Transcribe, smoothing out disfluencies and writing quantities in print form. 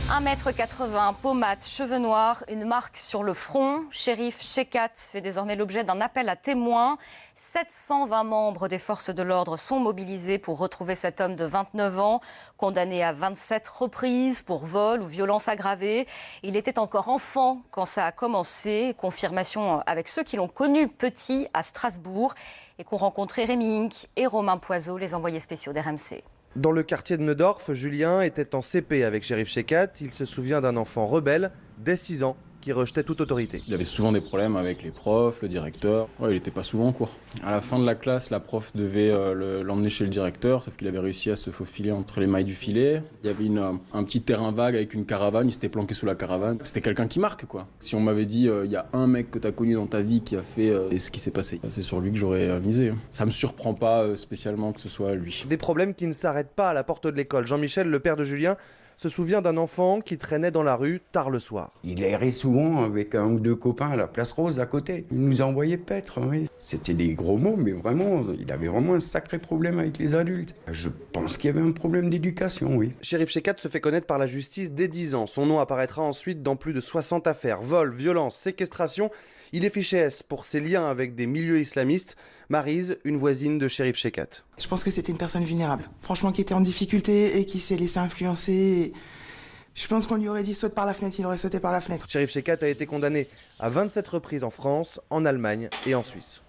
1,80 m, pommade, cheveux noirs, une marque sur le front. Chérif Shekat fait désormais l'objet d'un appel à témoins. 720 membres des forces de l'ordre sont mobilisés pour retrouver cet homme de 29 ans, condamné à 27 reprises pour vol ou violence aggravée. Il était encore enfant quand ça a commencé. Confirmation avec ceux qui l'ont connu petit à Strasbourg et qu'ont rencontré Rémi Inck et Romain Poiseau, les envoyés spéciaux d'RMC. Dans le quartier de Neudorf, Julien était en CP avec Chérif Shekat. Il se souvient d'un enfant rebelle, dès 6 ans, qui rejetait toute autorité. Il avait souvent des problèmes avec les profs, le directeur. Ouais, il n'était pas souvent en cours. À la fin de la classe, la prof devait l'emmener chez le directeur, sauf qu'il avait réussi à se faufiler entre les mailles du filet. Il y avait un petit terrain vague avec une caravane, il s'était planqué sous la caravane. C'était quelqu'un qui marque, quoi. Si on m'avait dit, il y a un mec que tu as connu dans ta vie qui a fait ce qui s'est passé, c'est sur lui que j'aurais misé. Ça me surprend pas spécialement que ce soit lui. Des problèmes qui ne s'arrêtent pas à la porte de l'école. Jean-Michel, le père de Julien, se souvient d'un enfant qui traînait dans la rue tard le soir. Il errait souvent avec un ou deux copains à la Place Rose à côté. Il nous envoyait paître, oui. C'était des gros mots, mais vraiment, il avait vraiment un sacré problème avec les adultes. Je pense qu'il y avait un problème d'éducation, oui. Chérif Shekat se fait connaître par la justice dès 10 ans. Son nom apparaîtra ensuite dans plus de 60 affaires. Vol, violence, séquestration. Il est fiché S pour ses liens avec des milieux islamistes. Maryse, une voisine de Chérif Shekat. Je pense que c'était une personne vulnérable, franchement qui était en difficulté et qui s'est laissé influencer. Je pense qu'on lui aurait dit saute par la fenêtre, il aurait sauté par la fenêtre. Chérif Shekat a été condamné à 27 reprises en France, en Allemagne et en Suisse.